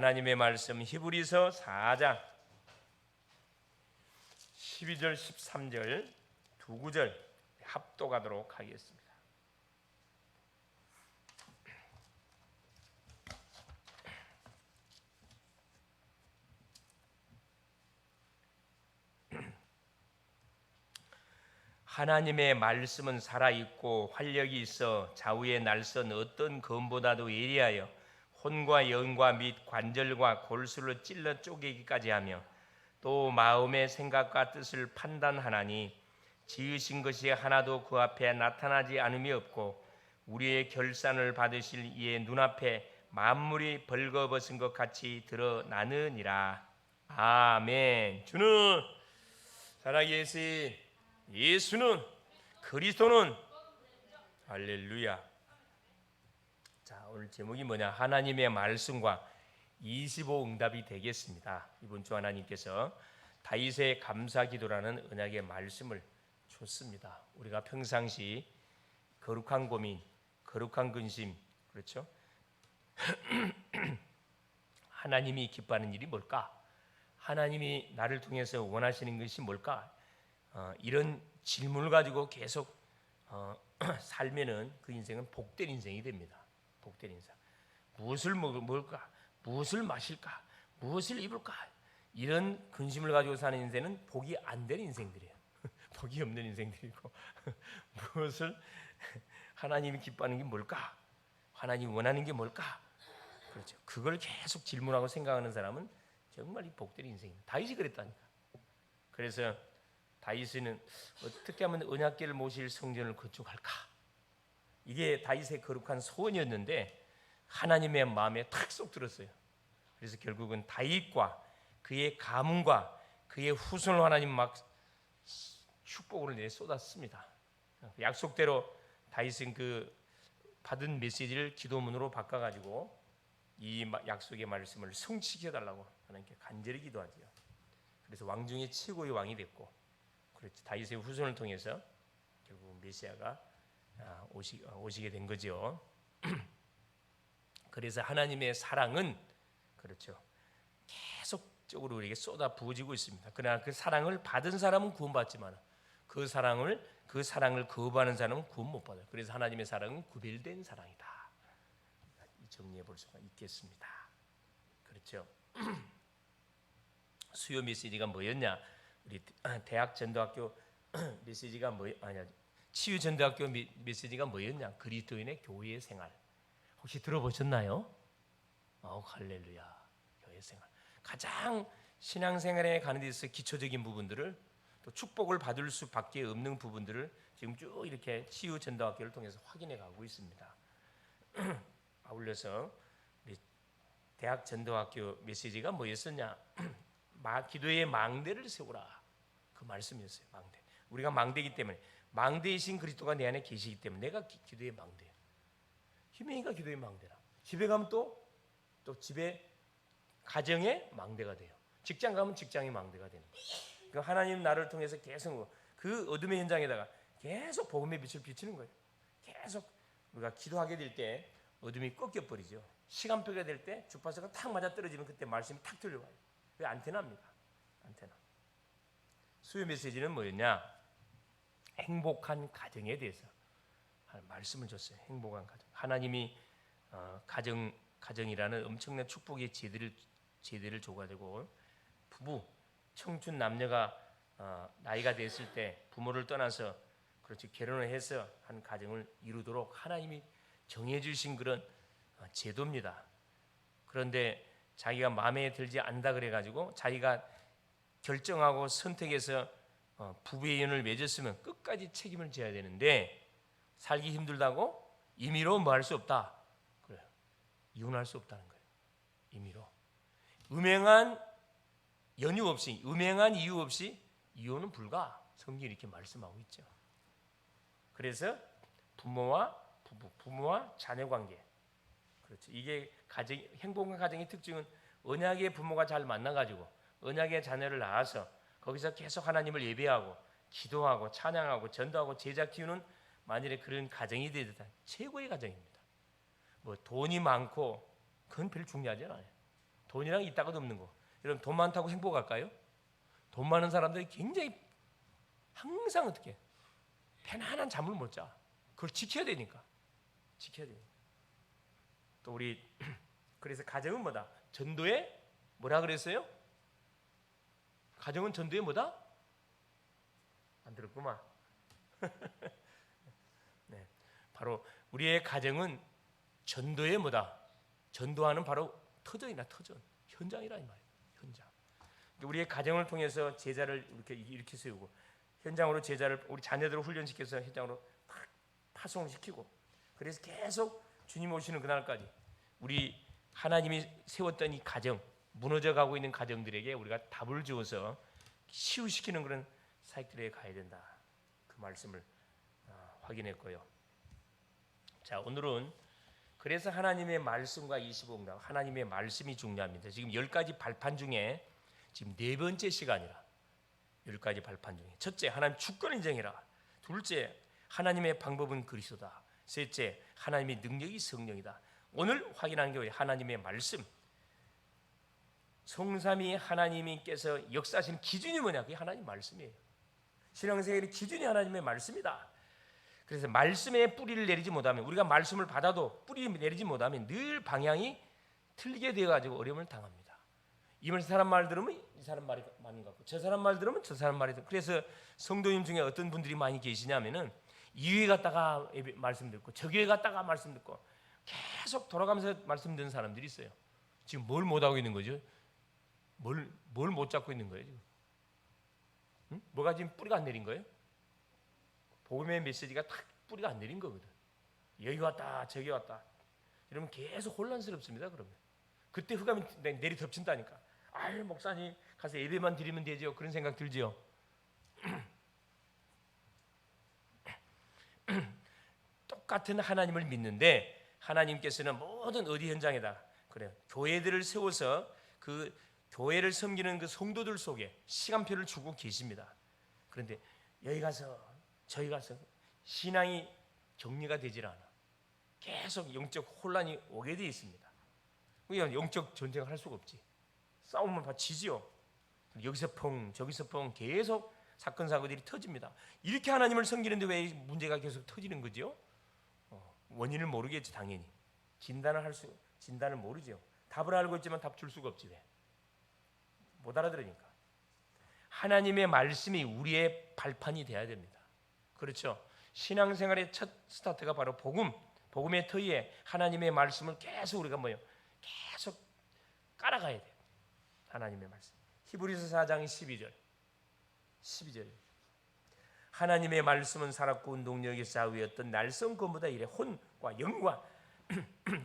하나님의 말씀 히브리서 4장 12절 13절 두 구절 합독하도록 하겠습니다. 하나님의 말씀은 살아있고 활력이 있어 좌우에 날선 어떤 검보다도 예리하여 혼과 영과 및 관절과 골수를 찔러 쪼개기까지 하며 또 마음의 생각과 뜻을 판단하나니 지으신 것이 하나도 그 앞에 나타나지 않음이 없고 우리의 결산을 받으실 이의 눈앞에 만물이 벌거벗은 것 같이 드러나느니라. 아멘. 주는 살아계신 예수는 그리스도는 할렐루야. 자, 오늘 제목이 뭐냐? 하나님의 말씀과 25 응답이 되겠습니다. 이번 주 하나님께서 다윗의 감사기도라는 언약의 말씀을 줬습니다. 우리가 평상시 거룩한 고민, 거룩한 근심, 그렇죠? 하나님이 기뻐하는 일이 뭘까? 하나님이 나를 통해서 원하시는 것이 뭘까? 이런 질문을 가지고 계속 살면은 그 인생은 복된 인생이 됩니다. 복된 인생. 무엇을 먹을까? 무엇을 마실까? 무엇을 입을까? 이런 근심을 가지고 사는 인생은 복이 안 된 인생들이에요. 복이 없는 인생들이고 무엇을 하나님이 기뻐하는 게 뭘까? 하나님이 원하는 게 뭘까? 그렇죠. 그걸 계속 질문하고 생각하는 사람은 정말 이 복된 인생입니다. 다윗이 그랬다니까. 그래서 다윗은 어떻게 하면 언약궤를 모실 성전을 건축할까? 이게 다윗의 거룩한 소원이었는데 하나님의 마음에 탁 쏙 들었어요. 그래서 결국은 다윗과 그의 가문과 그의 후손을 하나님 막 축복을 내 쏟았습니다. 약속대로 다윗은 그 받은 메시지를 기도문으로 바꿔가지고 이 약속의 말씀을 성취시켜달라고 하나님께 간절히 기도하지요. 그래서 왕 중에 최고의 왕이 됐고, 그렇지, 다윗의 후손을 통해서 결국 메시아가 오시게 된 거죠. 그래서 하나님의 사랑은 그렇죠, 계속적으로 우리에게 쏟아 부어지고 있습니다. 그러나 그 사랑을 받은 사람은 구원받지만 그 사랑을 거부하는 사람은 구원 못 받아요. 그래서 하나님의 사랑은 구별된 사랑이다. 정리해 볼 수가 있겠습니다. 그렇죠. 수요 메시지가 뭐였냐? 우리 대학 전도학교 메시지가 치유 전도학교 메시지가 뭐였냐? 그리스도인의 교회 생활. 혹시 들어보셨나요? 할렐루야. 교회 생활. 가장 신앙생활에 가는 데 있어서 기초적인 부분들을, 또 축복을 받을 수밖에 없는 부분들을 지금 쭉 이렇게 치유 전도학교를 통해서 확인해 가고 있습니다. 아울러서 우리 대학 전도학교 메시지가 뭐였었냐? 기도의 망대를 세우라. 그 말씀이었어요. 망대. 우리가 망대이기 때문에, 망대이신 그리스도가 내 안에 계시기 때문에 내가 기도의 망대예요. 희명이가 기도의 망대라. 집에 가면 또 집에 가정의 망대가 돼요. 직장 가면 직장의 망대가 되는 거예요. 그러니까 하나님 나를 통해서 계속 그 어둠의 현장에다가 계속 복음의 빛을 비추는 거예요. 계속 우리가 기도하게 될 때 어둠이 꺾여버리죠. 시간표가 될 때 주파수가 탁 맞아 떨어지면 그때 말씀이 탁 들려와요. 그게 안테나입니다. 안테나. 수요 메시지는 뭐였냐? 행복한 가정에 대해서 말씀을 줬어요. 행복한 가정. 하나님이 가정이라는 엄청난 축복의 제대를 줘가지고 부부, 청춘 남녀가 나이가 됐을 때 부모를 떠나서 그렇지 결혼을 해서 한 가정을 이루도록 하나님이 정해주신 그런 제도입니다. 그런데 자기가 마음에 들지 않다 그래가지고 자기가 결정하고 선택해서 부부의 연을 맺었으면 끝까지 책임을 져야 되는데 살기 힘들다고 임의로 뭐 할 수 없다. 그래요. 이혼할 수 없다는 거예요. 임의로. 음행한 연유 없이, 음행한 이유 없이 이혼은 불가. 성경이 이렇게 말씀하고 있죠. 그래서 부모와 부부, 부모와 자녀 관계. 그렇죠. 이게 행복한 가정의 특징은 언약의 부모가 잘 만나가지고 언약의 자녀를 낳아서 거기서 계속 하나님을 예배하고 기도하고 찬양하고 전도하고 제자 키우는, 만일에 그런 가정이 되다 최고의 가정입니다. 뭐 돈이 많고 그건 별로 중요하지 않아요. 돈이랑 있다고도 없는 거. 여러분 돈 많다고 행복할까요? 돈 많은 사람들이 굉장히 항상 어떻게 편안한 잠을 못 자. 그걸 지켜야 되니까. 지켜야 돼요. 또 우리 그래서 가정은 뭐다? 전도에 뭐라 그랬어요? 가정은 전도에 뭐다? 안 들었구만. 네, 바로 우리의 가정은 전도에 뭐다? 전도하는 바로 터전이나 터전, 현장이라 이 말이에요. 현장. 우리의 가정을 통해서 제자를 이렇게 세우고 현장으로 제자를 우리 자녀들을 훈련시켜서 현장으로 파송시키고 그래서 계속 주님 오시는 그날까지 우리 하나님이 세웠던 이 가정 무너져가고 있는 가정들에게 우리가 답을 주어서 치유시키는 그런 사역들에 가야 된다. 그 말씀을 확인했고요. 자, 오늘은 그래서 하나님의 말씀과 25응답 하나님의 말씀이 중요합니다. 지금 10가지 발판 중에 지금 4번째 시간이라 10가지 발판 중에 첫째 하나님 주권 인정해라. 둘째 하나님의 방법은 그리스도다. 셋째 하나님의 능력이 성령이다. 오늘 확인한 게 하나님의 말씀. 성삼위 하나님께서 역사하시는 기준이 뭐냐? 그게 하나님 말씀이에요. 신앙생활의 기준이 하나님의 말씀이다. 그래서 말씀에 뿌리를 내리지 못하면 우리가 말씀을 받아도 뿌리 내리지 못하면 늘 방향이 틀리게 되어가지고 어려움을 당합니다. 이 사람 말 들으면 이 사람 말이 맞는 것 같고 저 사람 말 들으면 저 사람 말이 그래서 성도님 중에 어떤 분들이 많이 계시냐면은 이 교회 갔다가 말씀 듣고 저 교회 갔다가 말씀 듣고 계속 돌아가면서 말씀 듣는 사람들이 있어요. 지금 뭘 못하고 있는 거죠? 뭘 못 잡고 있는 거예요 지금? 응? 뭐가 지금 뿌리가 안 내린 거예요? 복음의 메시지가 탁 뿌리가 안 내린 거거든. 여기 왔다 저기 왔다 이러면 계속 혼란스럽습니다. 그러면 그때 흑암이 내리 덮친다니까. 아유 목사님 가서 예배만 드리면 되죠. 그런 생각 들지요. 똑같은 하나님을 믿는데 하나님께서는 모든 어디 현장에다 그래요. 교회들을 세워서 그 교회를 섬기는 그 성도들 속에 시간표를 주고 계십니다. 그런데 여기 가서 저희 가서 신앙이 정리가 되질 않아. 계속 영적 혼란이 오게 되어 있습니다. 우리가 영적 전쟁을 할 수가 없지. 싸우면 다 지지요. 여기서 펑 저기서 펑 계속 사건 사고들이 터집니다. 이렇게 하나님을 섬기는데 왜 문제가 계속 터지는 거죠? 원인을 모르겠지 당연히. 진단을 모르죠. 답을 알고 있지만 답 줄 수가 없지 왜? 못 알아들으니까. 하나님의 말씀이 우리의 발판이 돼야 됩니다. 그렇죠? 신앙생활의 첫 스타트가 바로 복음의 터위에 하나님의 말씀을 계속 우리가 계속 깔아가야 돼요. 하나님의 말씀. 히브리서 4장 12절. 하나님의 말씀은 살았고 운동력이 싸우였던 날선 검보다 이래 혼과 영과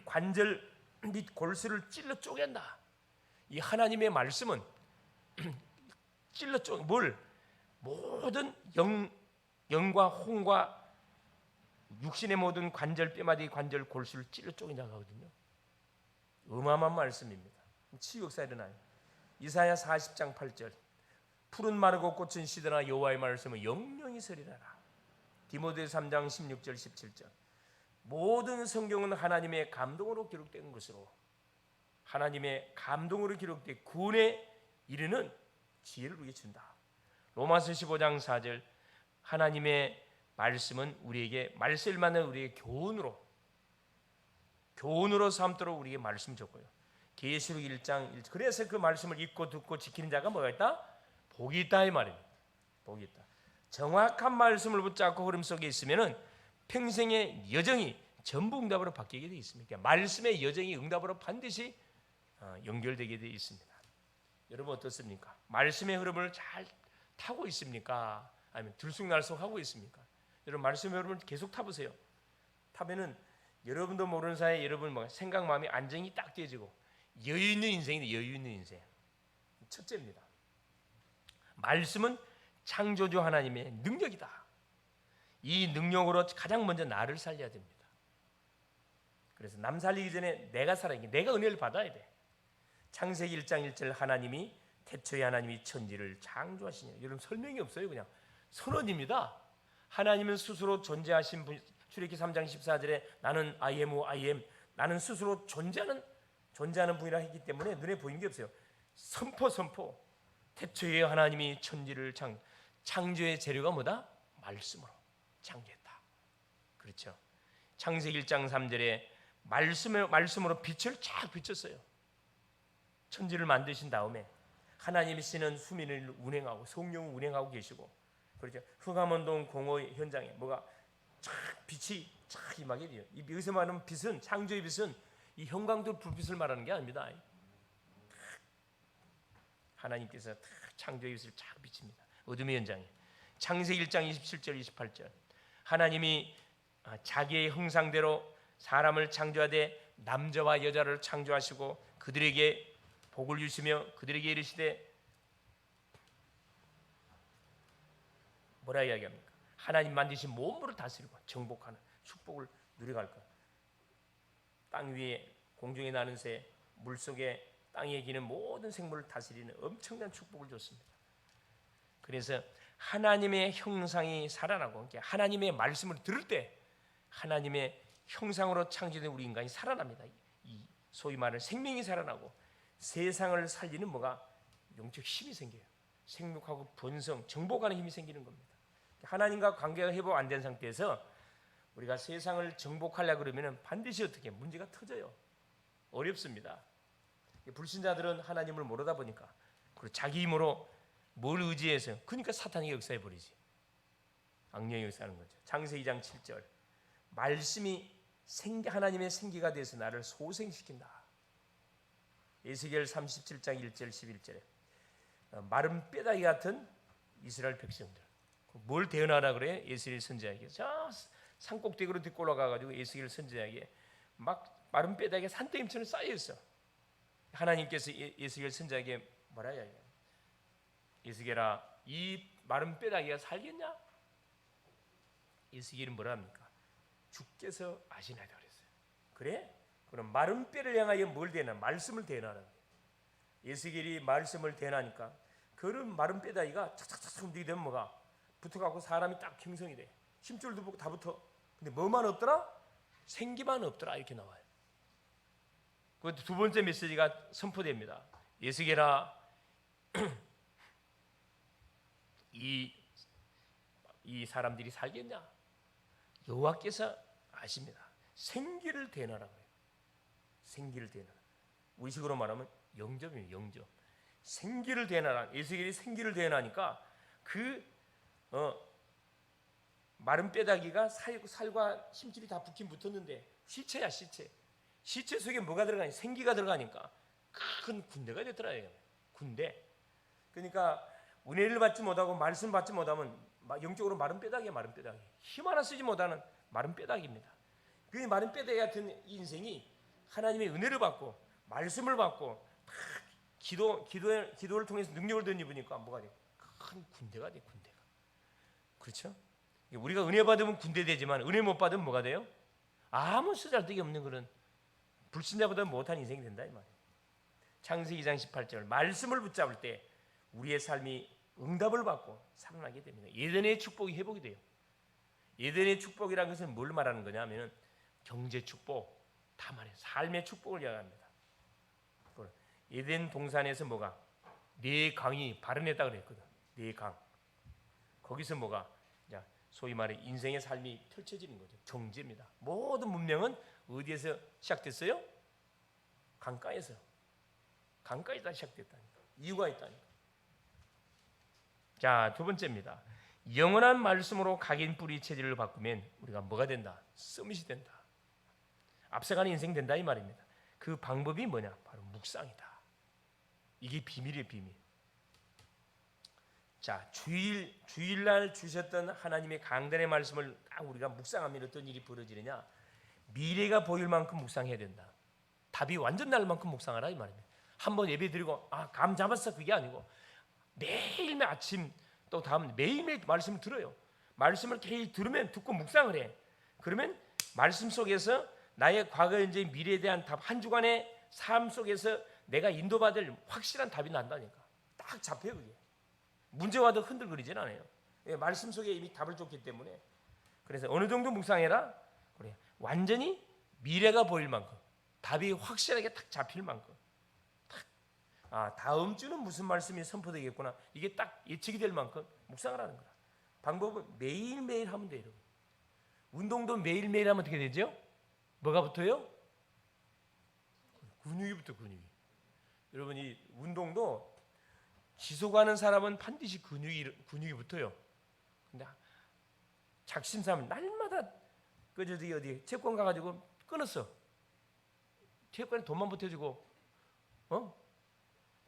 관절 및 골수를 찔러 쪼갠다. 이 하나님의 말씀은 찔러 쪼개 모든 영과 혼과 육신의 모든 관절 뼈마디 관절 골수를 찔러 쪼갠다고 하거든요. 어마어마한 말씀입니다. 치유역사 일어나요. 이사야 40장 8절 푸른 마르고 꽃은 시드나 여호와의 말씀은 영영이 서리라라. 디모데 3장 16절 17절 모든 성경은 하나님의 감동으로 기록된 것으로 하나님의 감동으로 기록된 구원에 이르는 지혜를 우리에게 준다. 로마서 15장 4절 하나님의 말씀은 우리에게 말씀만은 우리의 교훈으로 삼도록 우리에게 말씀 줬고요. 계시록 1장 1절 그래서 그 말씀을 읽고 듣고 지키는 자가 뭐가 있다? 복이 있다 이 말입니다. 복이 있다. 정확한 말씀을 붙잡고 흐름 속에 있으면은 평생의 여정이 전부 응답으로 바뀌게 되어 있습니다. 그러니까 말씀의 여정이 응답으로 반드시 연결되게 되어 있습니다. 여러분 어떻습니까? 말씀의 흐름을 잘 타고 있습니까? 아니면 들쑥날쑥하고 있습니까? 여러분 말씀의 흐름을 계속 타보세요. 타면은 여러분도 모르는 사이에 여러분 생각 마음이 안정이 딱 되어지고 여유 있는 인생인데 여유 있는 인생. 첫째입니다. 말씀은 창조주 하나님의 능력이다. 이 능력으로 가장 먼저 나를 살려야 됩니다. 그래서 남 살리기 전에 내가 살아야 돼. 내가 은혜를 받아야 돼. 창세기 1장 1절 하나님이 태초에 하나님이 천지를 창조하시니 여러분 설명이 없어요. 그냥 선언입니다. 하나님은 스스로 존재하신 분. 출애굽기 3장 14절에 나는 I am who I am 나는 스스로 존재하는 존재하는 분이라 했기 때문에 눈에 보이는 게 없어요. 선포. 태초에 하나님이 천지를 창조의 재료가 뭐다? 말씀으로 창조했다. 그렇죠. 창세기 1장 3절에 말씀으로 빛을 쫙 비쳤어요. 천지를 만드신 다음에 하나님이 쓰는 수민을 운행하고 성령을 운행하고 계시고, 그렇죠. 흥하문동 공허 현장에 뭐가 쫙 빛이 쫙 임하게 돼요. 여기서 말하는 빛은, 창조의 빛은 이 형광등 불빛을 말하는 게 아닙니다. 하나님께서 탁 창조의 빛을 쫙 비칩니다. 어둠의 현장에. 창세기 1장 27절 28절 하나님이 자기의 형상대로 사람을 창조하되 남자와 여자를 창조하시고 그들에게 복을 주시며 그들에게 이르시되, 뭐라 이야기합니까? 하나님 만드신 몸으로 다스리고 정복하는 축복을 누려갈 것. 땅 위에 공중에 나는 새, 물속에 땅에 기는 모든 생물을 다스리는 엄청난 축복을 줬습니다. 그래서 하나님의 형상이 살아나고, 하나님의 말씀을 들을 때 하나님의 형상으로 창조된 우리 인간이 살아납니다. 이 소위 말하는 생명이 살아나고 세상을 살리는 뭐가 영적 힘이 생겨요. 생육하고 번성, 정복하는 힘이 생기는 겁니다. 하나님과 관계가 회복 안 된 상태에서 우리가 세상을 정복하려고 그러면 반드시 어떻게 문제가 터져요. 어렵습니다. 불신자들은 하나님을 모르다 보니까, 그리고 자기 힘으로 뭘 의지해서, 그러니까 사탄이 역사해 버리지. 악령이 역사하는 거죠. 창세기 2장 7절 말씀이 하나님의 생기가 돼서 나를 소생시킨다. 에스겔 37장 1절 11절에 마른 뼈다귀 같은 이스라엘 백성들, 뭘 대언하라 그래? 에스겔 선지자에게 저 산꼭대기로 듣고 올라가가지고 에스겔 선지자에게 막 마른 뼈다귀가 산더미처럼 쌓여 있어. 하나님께서 에스겔 선지자에게 뭐라 해야 해? 에스겔아, 이 마른 뼈다귀가 살겠냐? 에스겔은 뭐라 합니까? 주께서 아시나이다 그랬어요. 그래? 그럼 마른 뼈를 향하여 뭘 대나? 말씀을 대나는 거예요. 에스겔이 말씀을 대나니까 그런 마른 뼈다귀가 착착착 움직이게 되면 뭐가 붙어갖고 사람이 딱 형성이 돼. 힘줄도 보고 다 붙어. 근데 뭐만 없더라? 생기만 없더라. 이렇게 나와요. 그 두 번째 메시지가 선포됩니다. 에스겔아, 이 사람들이 살겠냐? 여호와께서 아십니다. 생기를 대나라 그래요. 생기를 대나라. 우리식으로 말하면 영접이에요. 영접. 생기를 대나라. 에스겔이 생기를 대나니까 마른 뼈다귀가 살과 심줄이 다 붙긴 붙었는데 시체야, 시체. 시체 속에 뭐가 들어가니? 생기가 들어가니까 큰 군대가 되더라고요. 군대. 그러니까 은혜를 받지 못하고 말씀 받지 못하면 영적으로 마른 뼈다귀야, 마른 뼈다귀. 힘 하나 쓰지 못하는 마른 뼈다귀입니다. 그 마른 뼈다귀 같은 인생이 하나님의 은혜를 받고 말씀을 받고 기도를 통해서 능력을 덧입으니까 뭐가 돼? 큰 군대가 돼, 군대가. 그렇죠? 우리가 은혜 받으면 군대 되지만 은혜 못 받으면 뭐가 돼요? 아무 쓰잘데기 없는 그런 불신자보다 못한 인생이 된다 이 말이에요. 창세기 2장 18절 말씀을 붙잡을 때 우리의 삶이 응답을 받고 살아나게 됩니다. 예전의 축복이 회복이 돼요. 예전의 축복이라는 것은 뭘 말하는 거냐면 경제 축복 다 말해요. 삶의 축복을 이야기합니다. 예덴 동산에서 뭐가 네 강이 발현했다 그랬거든. 네 강. 거기서 뭐가 소위 말해 인생의 삶이 펼쳐지는 거죠. 경제입니다. 모든 문명은 어디에서 시작됐어요? 강가에서. 강가에다 시작됐다니까. 이유가 있다니까. 자, 두 번째입니다. 영원한 말씀으로 각인 뿌리 체질을 바꾸면 우리가 뭐가 된다? 서밋이 된다. 앞서가는 인생 된다 이 말입니다. 그 방법이 뭐냐? 바로 묵상이다. 이게 비밀이에요, 비밀. 자, 주일날 주셨던 하나님의 강단의 말씀을 딱 우리가 묵상하면 어떤 일이 벌어지느냐? 미래가 보일 만큼 묵상해야 된다. 답이 완전 날 만큼 묵상하라 이 말입니다. 한번 예배 드리고 감 잡았어 그게 아니고 매일매일 아침 또 다음 매일매일 말씀을 들어요. 말씀을 계속 들으면 듣고 묵상을 해. 그러면 말씀 속에서 나의 과거, 현재, 미래에 대한 답, 한 주간의 삶 속에서 내가 인도받을 확실한 답이 난다니까. 딱 잡혀요 그게. 문제와 더 흔들거리진 않아요. 말씀 속에 이미 답을 줬기 때문에. 그래서 어느 정도 묵상해라? 그래. 완전히 미래가 보일 만큼 답이 확실하게 딱 잡힐 만큼 다음 주는 무슨 말씀이 선포되겠구나, 이게 딱 예측이 될 만큼 묵상을 하는 거야. 방법은 매일매일 하면 돼요. 여러분. 운동도 매일매일 하면 어떻게 되죠? 뭐가 붙어요? 근육이 붙어. 근육이. 여러분, 이 운동도 지속하는 사람은 반드시 근육이 붙어요. 근데 작심삼일 날마다 그저기 어디 채권 가가지고 끊었어. 채권에 돈만 보태주고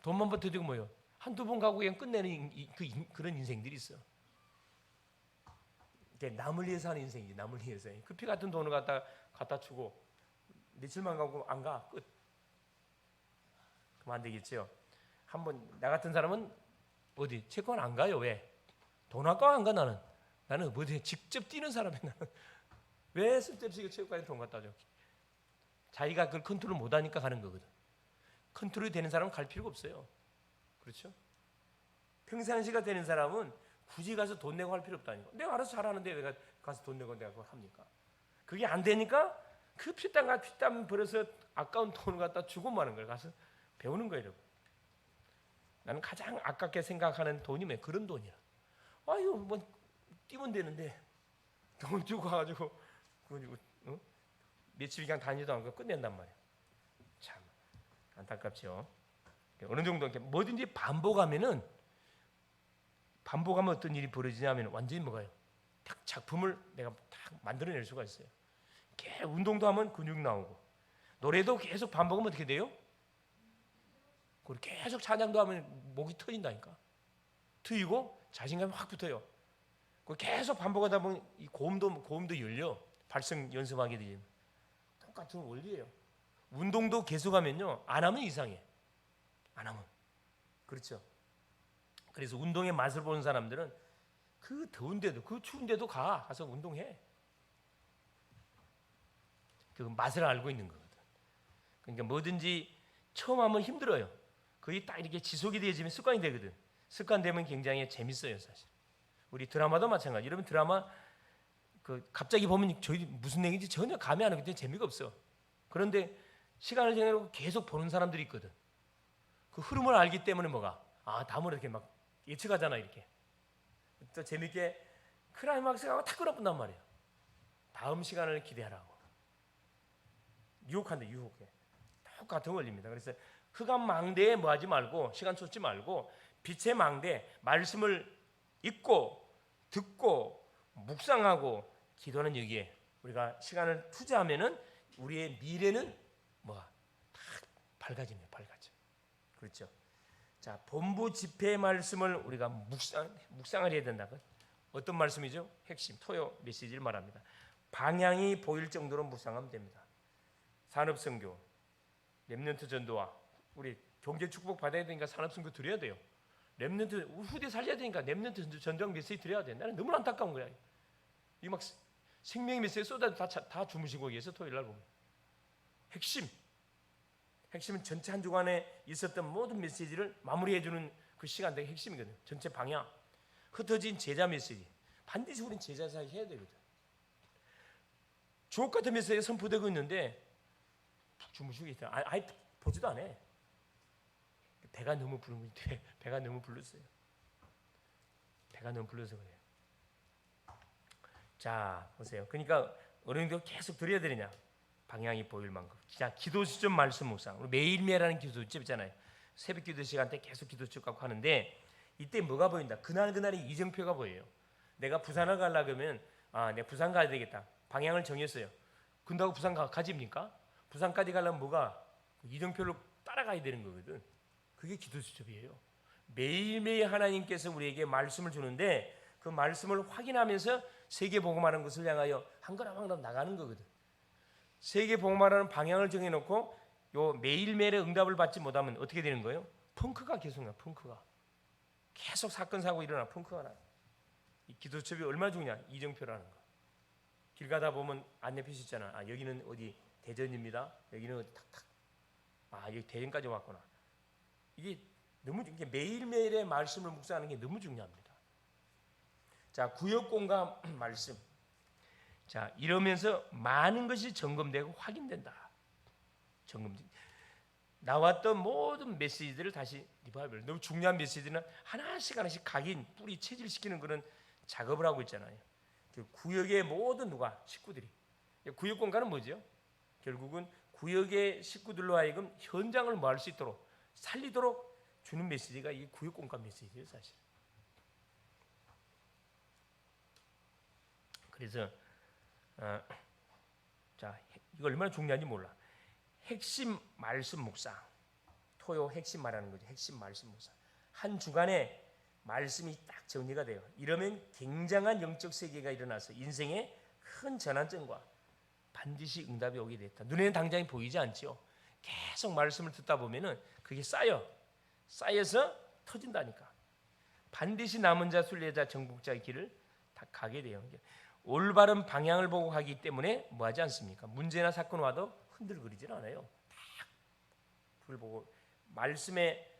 돈만 보태주고 뭐요? 한두 번 가고 그냥 끝내는 그런 인생들이 있어. 남을 위해서 하는 인생이지. 남을 위해서. 그 피 같은 돈을 갖다 주고 며칠만 가고 안 가. 끝. 그럼 안 되겠죠. 한번 나 같은 사람은 어디 채권 안 가요. 왜? 돈 아까워 안 가. 나는 어디 직접 뛰는 사람이야. 나는. 왜 쓸데없이 체육관에 돈 갖다 줘? 자기가 그걸 컨트롤 못하니까 가는 거거든. 컨트롤이 되는 사람은 갈 필요가 없어요. 그렇죠? 평상시가 되는 사람은 굳이 가서 돈 내고 할 필요 없다니까. 내가 알아서 잘하는데 왜 가서 돈 내고 내가 그걸 합니까? 그게 안 되니까 그 피땀 벌어서 아까운 돈을 갖다 주고 마는 걸 가서 배우는 거예요. 여러분. 나는 가장 아깝게 생각하는 돈이 왜 그런 돈이야. 아유, 뭐 뛰면 되는데 돈 주고 가가지고 며칠 그냥 다니지도 않고 끝낸단 말이야. 참 안타깝죠. 어느 정도 뭐든지 반복하면 어떤 일이 벌어지냐면 완전히 뭐가요? 딱 작품을 내가 딱 만들어낼 수가 있어요. 운동도 하면 근육 나오고, 노래도 계속 반복하면 어떻게 돼요? 그리고 계속 찬양도 하면 목이 터진다니까. 트이고 자신감이 확 붙어요. 계속 반복하다 보면 이 고음도 열려. 발성 연습하게 되면 똑같은 원리예요. 운동도 계속하면요, 안 하면 이상해. 안 하면. 그렇죠. 그래서 운동의 맛을 보는 사람들은 그 더운데도, 그 추운데도 가서 운동해. 그 맛을 알고 있는 거거든. 그러니까 뭐든지 처음 하면 힘들어요. 그게 딱 이렇게 지속이 되어지면 습관이 되거든. 습관되면 굉장히 재밌어요, 사실. 우리 드라마도 마찬가지. 여러분 드라마 갑자기 보면 저희 무슨 얘기인지 전혀 감이 안 오기 때문에 재미가 없어. 그런데 시간을 지나고 계속 보는 사람들이 있거든. 그 흐름을 알기 때문에 뭐가 다음으로 이렇게 막 예측하잖아. 이렇게 또 재밌게 클라이막스가 탁 끊어본단 말이에요. 다음 시간을 기대하라고. 유혹한다. 유혹해. 똑같은 원리입니다. 그래서 흑암 망대에 뭐 하지 말고, 시간 쏟지 말고 빛의 망대, 말씀을 읽고 듣고 묵상하고 기도하는 여기에 우리가 시간을 투자하면은 우리의 미래는 뭐가 딱 밝아집니다. 밝아져. 그렇죠. 자, 본부 집회의 말씀을 우리가 묵상을 해야 된다. 어떤 말씀이죠? 핵심 토요 메시지를 말합니다. 방향이 보일 정도로 묵상하면 됩니다. 산업선교, 렘넌트 전도와 우리 경제 축복 받아야 되니까 산업선교 드려야 돼요. 렘넌트 후대 살려야 되니까 렘넌트 전도형 메시지 드려야 돼. 나는 너무 안타까운 거야. 이 막 생명의 메시지 쏟아도 다 주무시고 계셔. 토요일 날 보면 핵심은 전체 한 주간에 있었던 모든 메시지를 마무리해주는 그 시간대가 핵심이거든. 전체 방향, 흩어진 제자 메시지. 반드시 우리는 제자 사이 해야 되거든. 주옥 같은 메시지가 선포되고 있는데 주무시고 있다. 아예 보지도 않아. 배가 너무 부른 거지. 배가 너무 불렀어요. 배가 너무 불러서 그래요. 자, 보세요. 그러니까 어느 정도 계속 드려야 되느냐? 방향이 보일 만큼. 자, 기도 수준 말씀 묵상. 우리 매일매일 하는 기도 수준 있잖아요. 새벽 기도 시간 때 계속 기도 쭉 갖고 하는데 이때 뭐가 보인다? 그날의 이정표가 보여요. 내가 부산을 가려고 그러면 내가 부산 가야 되겠다. 방향을 정했어요. 근다고 부산 가집니까? 부산까지 가려면 뭐가? 이정표를 따라가야 되는 거거든. 그게 기도 수첩이에요. 매일매일 하나님께서 우리에게 말씀을 주는데 그 말씀을 확인하면서 세계 복음하는 것을 향하여 한 걸음 한 걸음 나가는 거거든. 세계 복음하는 방향을 정해놓고 요 매일매일의 응답을 받지 못하면 어떻게 되는 거예요? 펑크가 계속 나. 펑크가 계속 사건 사고 일어나. 펑크가 나. 이 기도 수첩이 얼마나 중요하냐? 이정표라는 거. 길 가다 보면 안내표시 있잖아. 여기는 어디 대전입니다. 여기는 어디 탁탁. 여기 대전까지 왔구나. 이게 매일매일의 말씀을 묵상하는 게 너무 중요합니다. 자, 구역 공감 말씀. 자, 이러면서 많은 것이 점검되고 확인된다. 점검. 나왔던 모든 메시지들을 다시 리바이벌. 너무 중요한 메시지는 하나씩 각인 뿌리 체질시키는 그런 작업을 하고 있잖아요. 그 구역의 모든 누가 식구들이. 구역 공간은 뭐죠? 결국은 구역의 식구들로 하여금 현장을 뭐 할 수 있도록 살리도록 주는 메시지가 이 구역 공간 메시지예요, 사실. 그래서 자, 이거 얼마나 중요한지 몰라. 핵심 말씀 묵상. 토요 핵심 말하는 거죠. 핵심 말씀 묵상. 한 주간에 말씀이 딱 정리가 돼요. 이러면 굉장한 영적 세계가 일어나서 인생의 큰 전환점과 반드시 응답이 오게 됐다. 눈에는 당장이 보이지 않죠. 계속 말씀을 듣다 보면은 그게 쌓여서 터진다니까. 반드시 남은 자, 순례자, 정복자의 길을 다 가게 돼요. 올바른 방향을 보고 가기 때문에 뭐하지 않습니까? 문제나 사건 와도 흔들거리질 않아요. 딱 불 보고 말씀에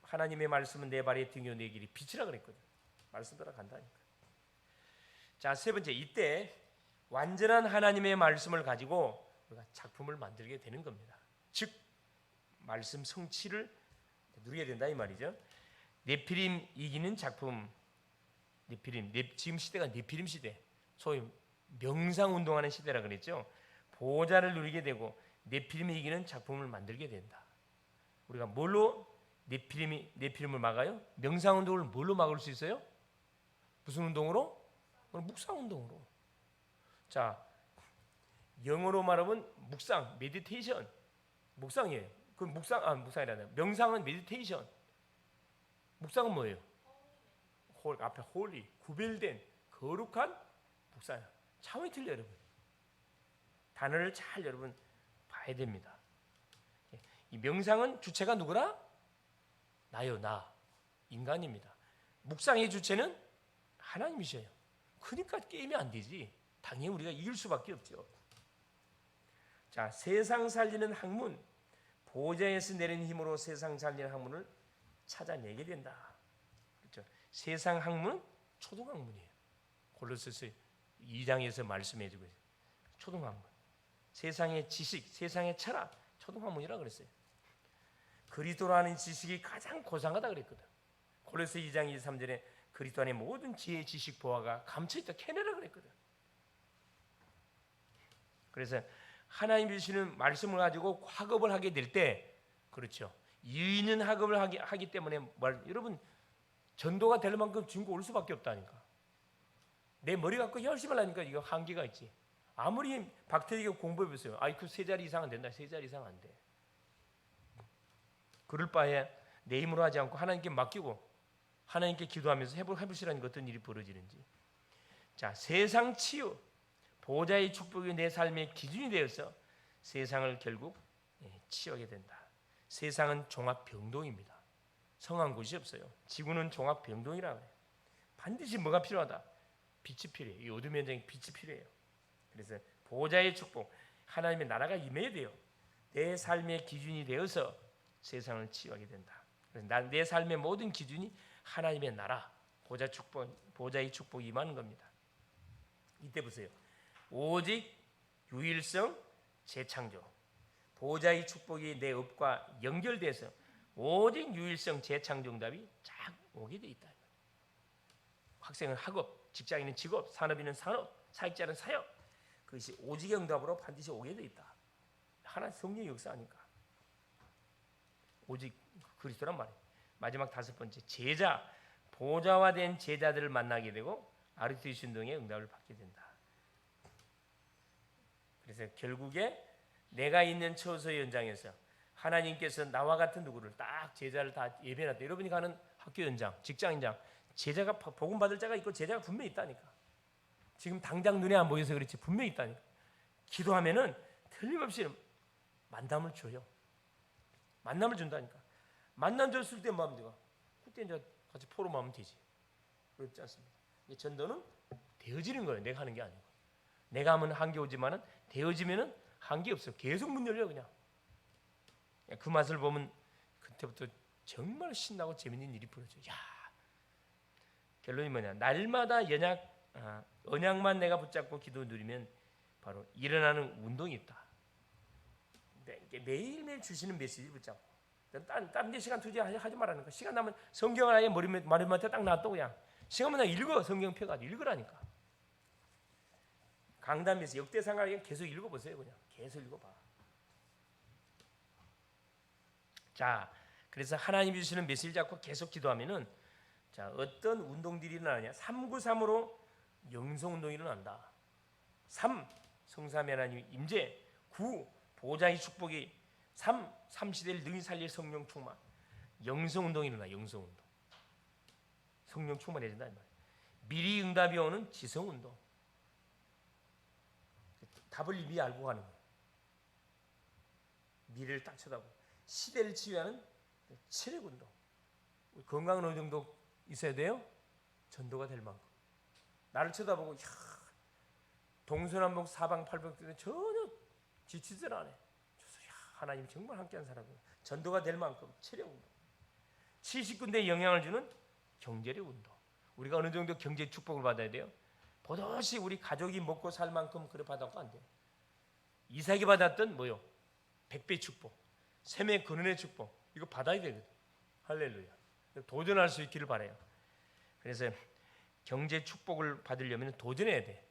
하나님의 말씀은 내 발의 등이요 내 길이 빛이라 그랬거든. 말씀 따라 간다니까. 자, 세 번째, 이때 완전한 하나님의 말씀을 가지고 우리가 작품을 만들게 되는 겁니다. 즉 말씀 성취를 누리게 된다 이 말이죠. 네피림 이기는 작품. 네피림, 지금 시대가 네피림 시대, 소위 명상 운동하는 시대라 그랬죠. 보호자를 누리게 되고 네피림이 이기는 작품을 만들게 된다. 우리가 뭘로 네피림을 막아요? 명상 운동을 뭘로 막을 수 있어요? 무슨 운동으로? 묵상 운동으로. 자, 영어로 말하면 묵상, 메디테이션, 묵상이에요. 그 묵상이라는 명상은 메디테이션. 묵상은 뭐예요? 앞에 홀리, 구별된 거룩한 묵상. 차원이 틀려 여러분. 단어를 잘 여러분 봐야 됩니다. 이 명상은 주체가 누구라? 나요, 나 인간입니다. 묵상의 주체는 하나님이셔요. 그러니까 게임이 안 되지. 당연히 우리가 이길 수밖에 없죠. 자, 세상 살리는 학문, 보좌에서 내린 힘으로 세상 살리는 학문을 찾아내게 된다. 그렇죠? 세상 학문은 초등학문이에요. 골로새서 2장에서 말씀해주고 있어요. 초등학문. 세상의 지식, 세상의 철학, 초등학문이라 그랬어요. 그리스도라는 지식이 가장 고상하다 그랬거든. 골로새 2장 23절에 그리스도 안에 모든 지혜, 지식, 보화가 감춰있다 캐내라 그랬거든. 그래서 하나님 주시는 말씀을 가지고 학업을 하게 될 때, 그렇죠. 이의 있는 학업을 하기 때문에 여러분 전도가 될 만큼 증거 올 수밖에 없다니까. 내 머리 갖고 열심히 하려니까 이거 한계가 있지. 아무리 박태리가 공부해보세요. 그 세 자리 이상은 된다. 세 자리 이상 안 돼. 그럴 바에 내 힘으로 하지 않고 하나님께 맡기고 하나님께 기도하면서 해보시라는 어떤 일이 벌어지는지. 자, 세상 치유, 보호자의 축복이 내 삶의 기준이 되어서 세상을 결국 치유하게 된다. 세상은 종합병동입니다. 성한 곳이 없어요. 지구는 종합병동이라고 해요. 반드시 뭐가 필요하다? 빛이 필요해요. 이 어둠의 현장에 빛이 필요해요. 그래서 보호자의 축복, 하나님의 나라가 임해야 돼요. 내 삶의 기준이 되어서 세상을 치유하게 된다. 그래서 내 삶의 모든 기준이 하나님의 나라, 보호자의 축복이 임하는 겁니다. 이때 보세요. 오직 유일성 재창조. 보호자의 축복이 내 업과 연결돼서 오직 유일성 재창조 응답이 쫙 오게 돼 있다. 학생은 학업, 직장인은 직업, 산업인은 산업, 사역자는 사역. 그것이 오직의 응답으로 반드시 오게 돼 있다. 하나님 성령의 역사니까. 오직 그리스도란 말이에요. 마지막 다섯 번째, 제자. 보호자화된 제자들을 만나게 되고 아르티스 신동의 응답을 받게 된다. 그래서 결국에 내가 있는 처소의 현장에서 하나님께서 나와 같은 누구를 딱 제자를 다 예배해놨다. 여러분이 가는 학교 현장, 직장 현장, 제자가 복음 받을 자가 있고 제자가 분명히 있다니까. 지금 당장 눈에 안 보여서 그렇지 분명히 있다니까. 기도하면은 틀림없이 만남을 줘요. 만남을 준다니까. 만남 줬을 때 뭐 하면 돼요? 그때 이제 같이 포럼하면 되지. 그렇지 않습니까? 전도는 되어지는 거예요. 내가 하는 게 아니고. 내가 하면 한계 오지만은 되어지면은 한계 없어. 계속 문 열려 그냥. 그 맛을 보면 그때부터 정말 신나고 재밌는 일이 벌어져요. 야, 결론이 뭐냐? 날마다 언약만 내가 붙잡고 기도 누리면 바로 일어나는 운동이 있다. 매일매일 주시는 메시지를 붙잡고 다른 데 시간 투자하지 말라는 거. 시간 나면 성경을 아예 머리맡에 딱 놔둬. 그냥 시간만 나 읽어. 성경 펴가지고 읽으라니까. 강단에서 역대상을 계속 읽어보세요. 그냥 계속 읽어봐. 자, 그래서 하나님이 주시는 메시지를 잡고 계속 기도하면은 자, 어떤 운동들이 일어나냐? 393으로 영성운동이 일어난다. 3. 성삼위 하나님 임재. 9. 보좌의 축복이. 3 시대를 능히 살릴 성령 충만. 영성운동이 일어나. 영성운동. 성령 충만해진다 이 말이야. 미리 응답이 오는 지성운동. 답을 이미 알고 가는 거야. 미래를 딱 쳐다보고. 시대를 치유하는 체력운동. 건강은 어느 정도 있어야 돼요? 전도가 될 만큼. 나를 쳐다보고 동서남북 사방팔방 때문에 전혀 지치질 않아. 하나님 정말 함께한 사람이야. 전도가 될 만큼 체력운동. 70군데에 영향을 주는 경제력 운동. 우리가 어느 정도 경제 축복을 받아야 돼요? 버젓이 우리 가족이 먹고 살 만큼 그래 받아도 안 돼요. 이삭이 받았던 뭐요? 100배 축복, 셈의 근원의 축복, 이거 받아야 되거든. 할렐루야. 도전할 수 있기를 바라요. 그래서 경제 축복을 받으려면 도전해야 돼.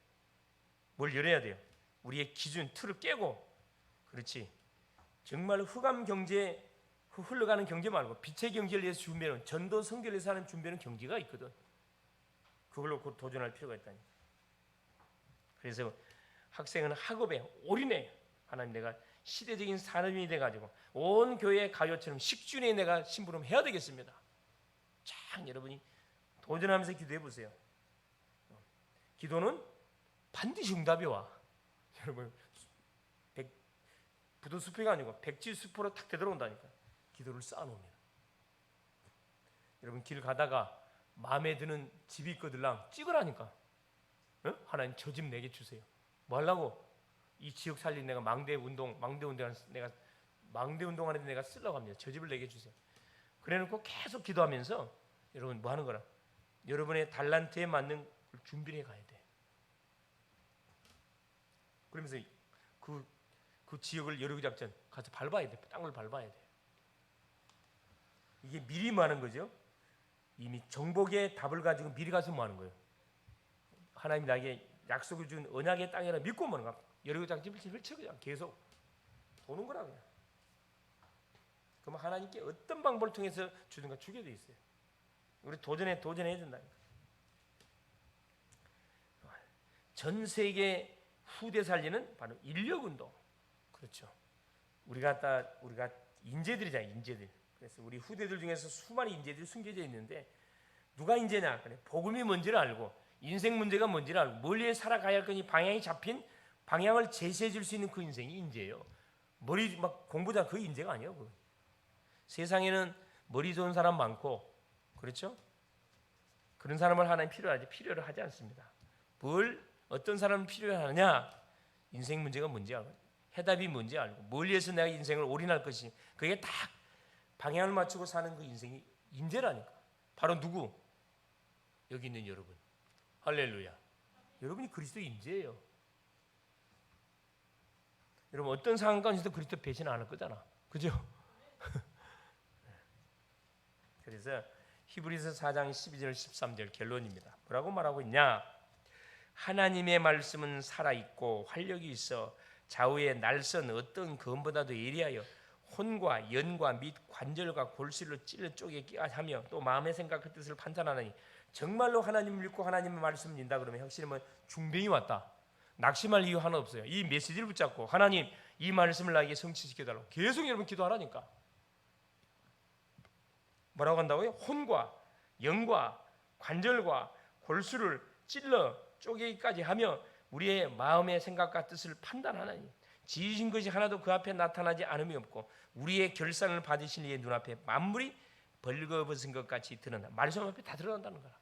뭘 열어야 돼요? 우리의 기준, 틀을 깨고. 그렇지. 정말 흑암 경제, 흘러가는 경제 말고 빛의 경제를 위해서 준비하는, 전도 선교를 위해서 하는 준비하는 경제가 있거든. 그걸로 곧 도전할 필요가 있다니. 그래서 학생은 학업에 올인해. 하나님, 내가 시대적인 산업인이 돼가지고 온 교회 가요처럼 식준에 내가 심부름해야 되겠습니다. 참 여러분이 도전하면서 기도해 보세요. 기도는 반드시 응답이 와. 여러분, 부도수표가 아니고 백지수표로 탁 되돌아온다니까. 기도를 쌓아놓습니다. 여러분, 길 가다가 마음에 드는 집이 있거들랑 찍으라니까. 어? 하나님, 저 집 내게 주세요. 뭐 하려고? 이 지역 살린 내가 망대 운동하는데 내가 쓰려고 합니다. 저 집을 내게 주세요. 그래놓고 계속 기도하면서 여러분 뭐 하는 거라? 여러분의 달란트에 맞는 걸 준비를 해가야 돼. 그러면서 그 지역을 여러 작전 가서 밟아야 돼. 땅을 밟아야 돼. 이게 미리 뭐 하는 거죠? 이미 정복의 답을 가지고 미리 가서 뭐 하는 거예요? 하나님이 나에게 약속을 준 언약의 땅이라 믿고 뭐는 거야? 여러 장집을 펼쳐 그냥 계속 도는 거라 그냥. 그럼 하나님께 어떤 방법을 통해서 주든가 주게 돼 있어요. 우리 도전해야 된다니까. 전 세계 후대 살리는 바로 인력 운동. 그렇죠. 우리가 인재들이잖아요, 인재들. 그래서 우리 후대들 중에서 수많은 인재들이 숨겨져 있는데 누가 인재냐? 그래, 복음이 뭔지를 알고 인생 문제가 뭔지를 알고 멀리 살아가야 할 거니 방향이 잡힌 방향을 제시해 줄 수 있는 그 인생이 인재예요. 머리 막 공부자 그 인재가 아니에요. 그건. 세상에는 머리 좋은 사람 많고, 그렇죠? 그런 사람을 하나님 필요를 하지 않습니다. 어떤 사람을 필요하느냐? 인생 문제가 뭔지 알고, 해답이 뭔지 알고, 뭘 위해서 내가 인생을 올인할 것이, 그게 딱 방향을 맞추고 사는 그 인생이 인재라니까. 바로 누구? 여기 있는 여러분. 할렐루야. 여러분이 그리스도의 인재예요. 여러분 어떤 상황 가운데서도 그리스도 배신 안 할 거잖아. 그죠? 그래서 히브리서 4장 12절 13절 결론입니다. 뭐라고 말하고 있냐? 하나님의 말씀은 살아있고 활력이 있어 좌우에 날선 어떤 검보다도 예리하여 혼과 연과 및 관절과 골수를 찔러 쪼개게 하며 또 마음의 생각과 뜻을 판단하느니 정말로 하나님을 믿고 하나님의 말씀을 믿는다 그러면 확실히 중병이 왔다. 낙심할 이유 하나 없어요. 이 메시지를 붙잡고 하나님 이 말씀을 나에게 성취시켜달라고 계속 여러분 기도하라니까. 뭐라고 한다고요? 혼과 영과 관절과 골수를 찔러 쪼개기까지 하며 우리의 마음의 생각과 뜻을 판단하나니 지으신 것이 하나도 그 앞에 나타나지 않음이 없고 우리의 결산을 받으신 이의 눈앞에 만물이 벌거벗은 것 같이 드러난다. 말씀 앞에 다 드러난다는 거야.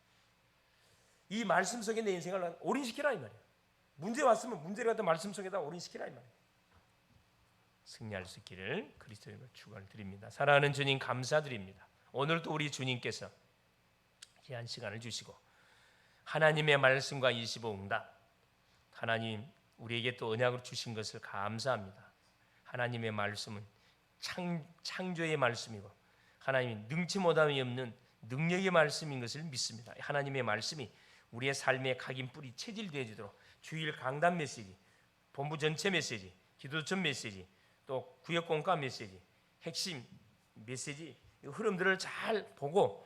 이 말씀 속에 내 인생을 올인시키라 이 말이야. 문제 왔으면 문제를 갖다 말씀 속에다 올인시키라 이 말이야. 승리할 수 있기를 그리스도님을 축원을 드립니다. 사랑하는 주님 감사드립니다. 오늘도 우리 주님께서 귀한 시간을 주시고 하나님의 말씀과 25응답 하나님 우리에게 또 언약을 주신 것을 감사합니다. 하나님의 말씀은 창조의 말씀이고 하나님이 능치 못함이 없는 능력의 말씀인 것을 믿습니다. 하나님의 말씀이 우리의 삶의 각인 뿌리 체질되어 주도록 주일 강단 메시지, 본부 전체 메시지, 기도전 메시지, 또 구역 공과 메시지, 핵심 메시지 흐름들을 잘 보고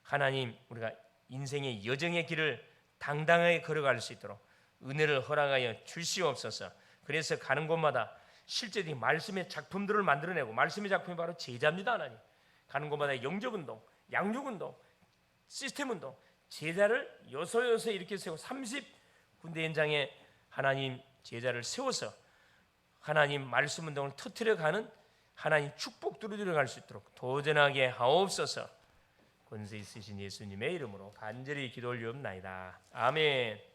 하나님 우리가 인생의 여정의 길을 당당하게 걸어갈 수 있도록 은혜를 허락하여 주시옵소서. 그래서 가는 곳마다 실제로 말씀의 작품들을 만들어내고 말씀의 작품이 바로 제자입니다. 하나님 가는 곳마다 영접운동, 양육운동, 시스템운동 제자를 요소요소 이렇게 세우고 30군데 현장에 하나님 제자를 세워서 하나님 말씀 운동을 터뜨려가는 하나님 축복들을 들어갈 수 있도록 도전하게 하옵소서. 권세 있으신 예수님의 이름으로 간절히 기도 올리옵나이다. 아멘.